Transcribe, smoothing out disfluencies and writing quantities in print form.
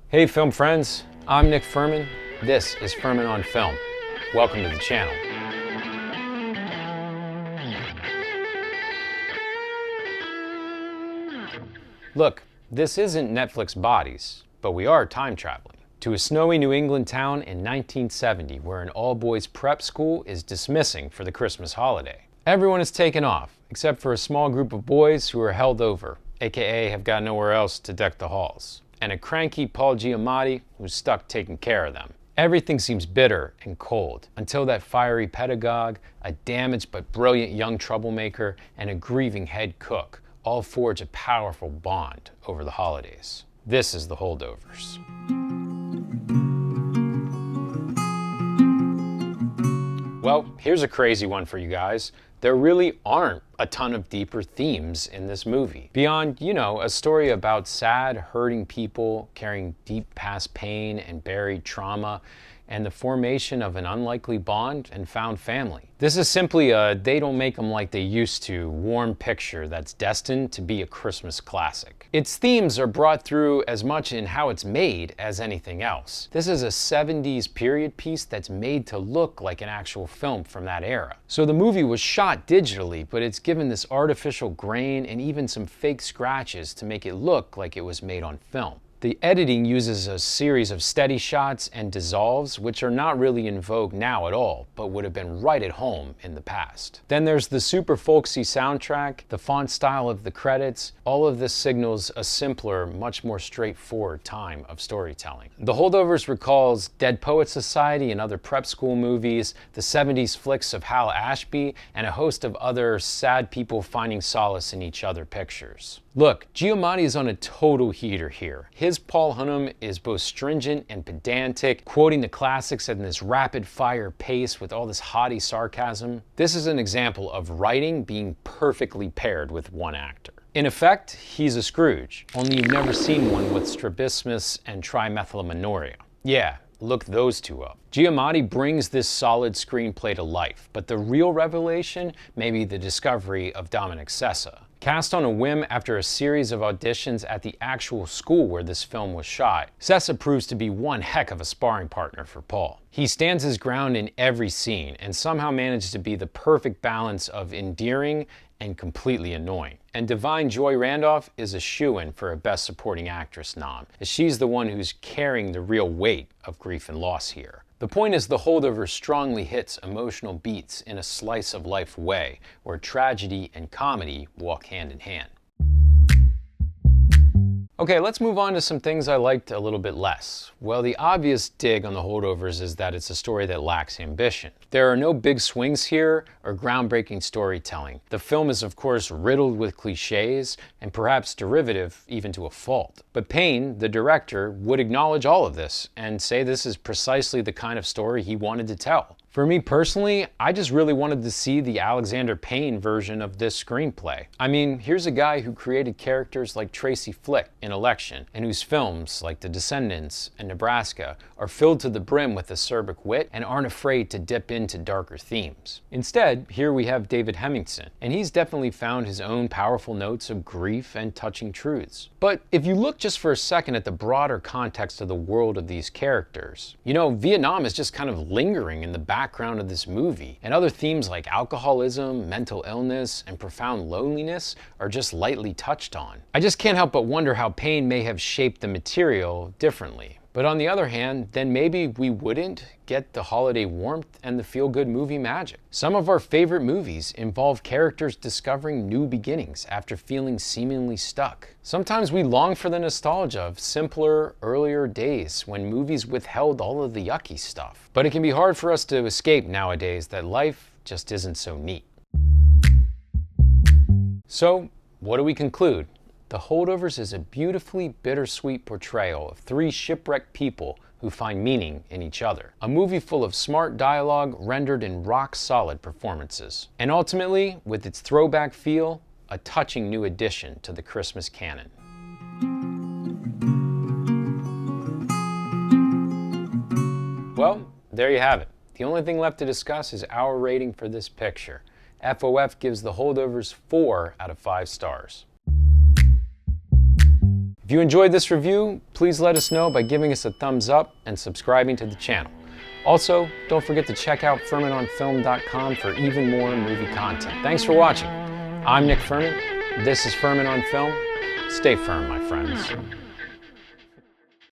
Hey film friends, I'm Nick Furman. This is Furman on Film. Welcome to the channel. Look, this isn't Netflix Bodies, but we are time traveling to a snowy New England town in 1970 where an all-boys prep school is dismissing for the Christmas holiday. Everyone is taken off, except for a small group of boys who are held over, aka have got nowhere else to deck the halls, and a cranky Paul Giamatti who's stuck taking care of them. Everything seems bitter and cold until that fiery pedagogue, a damaged but brilliant young troublemaker, and a grieving head cook all forge a powerful bond over the holidays. This is the Holdovers. Well, here's a crazy one for you guys. There really aren't a ton of deeper themes in this movie. Beyond, a story about sad, hurting people carrying deep past pain and buried trauma, and the formation of an unlikely bond and found family. This is simply a they don't make them like they used to warm picture that's destined to be a Christmas classic. Its themes are brought through as much in how it's made as anything else. This is a 70s period piece that's made to look like an actual film from that era. So the movie was shot digitally, but it's given this artificial grain and even some fake scratches to make it look like it was made on film. The editing uses a series of steady shots and dissolves, which are not really in vogue now at all, but would have been right at home in the past. Then there's the super folksy soundtrack, the font style of the credits. All of this signals a simpler, much more straightforward time of storytelling. The Holdovers recalls Dead Poets Society and other prep school movies, the 70s flicks of Hal Ashby, and a host of other sad people finding solace in each other pictures. Look, Giamatti is on a total heater here. His Paul Hunham is both stringent and pedantic, quoting the classics at this rapid-fire pace with all this haughty sarcasm. This is an example of writing being perfectly paired with one actor. In effect, he's a Scrooge, only you've never seen one with strabismus and trimethylaminorrhea. Yeah, look those two up. Giamatti brings this solid screenplay to life, but the real revelation may be the discovery of Dominic Sessa. Cast on a whim after a series of auditions at the actual school where this film was shot, Sessa proves to be one heck of a sparring partner for Paul. He stands his ground in every scene and somehow manages to be the perfect balance of endearing and completely annoying. And divine Joy Randolph is a shoo-in for a Best Supporting Actress nom, as she's the one who's carrying the real weight of grief and loss here. The point is the Holdovers strongly hits emotional beats in a slice-of-life way, where tragedy and comedy walk hand in hand. Okay, let's move on to some things I liked a little bit less. Well, the obvious dig on the Holdovers is that it's a story that lacks ambition. There are no big swings here or groundbreaking storytelling. The film is of course riddled with cliches and perhaps derivative even to a fault. But Payne, the director, would acknowledge all of this and say this is precisely the kind of story he wanted to tell. For me personally, I just really wanted to see the Alexander Payne version of this screenplay. I mean, here's a guy who created characters like Tracy Flick in Election, and whose films, like The Descendants and Nebraska, are filled to the brim with acerbic wit and aren't afraid to dip into darker themes. Instead, here we have David Hemmingson, and he's definitely found his own powerful notes of grief and touching truths. But if you look just for a second at the broader context of the world of these characters, Vietnam is just kind of lingering in the background of this movie, and other themes like alcoholism, mental illness, and profound loneliness are just lightly touched on. I just can't help but wonder how Payne may have shaped the material differently. But on the other hand, then maybe we wouldn't get the holiday warmth and the feel-good movie magic. Some of our favorite movies involve characters discovering new beginnings after feeling seemingly stuck. Sometimes we long for the nostalgia of simpler, earlier days when movies withheld all of the yucky stuff. But it can be hard for us to escape nowadays that life just isn't so neat. So, what do we conclude? The Holdovers is a beautifully bittersweet portrayal of three shipwrecked people who find meaning in each other. A movie full of smart dialogue rendered in rock-solid performances. And ultimately, with its throwback feel, a touching new addition to the Christmas canon. Well, there you have it. The only thing left to discuss is our rating for this picture. FOF gives the Holdovers 4 out of 5 stars. If you enjoyed this review, please let us know by giving us a thumbs up and subscribing to the channel. Also, don't forget to check out FurmanOnFilm.com for even more movie content. Thanks for watching. I'm Nick Furman. This is Furman on Film. Stay firm, my friends.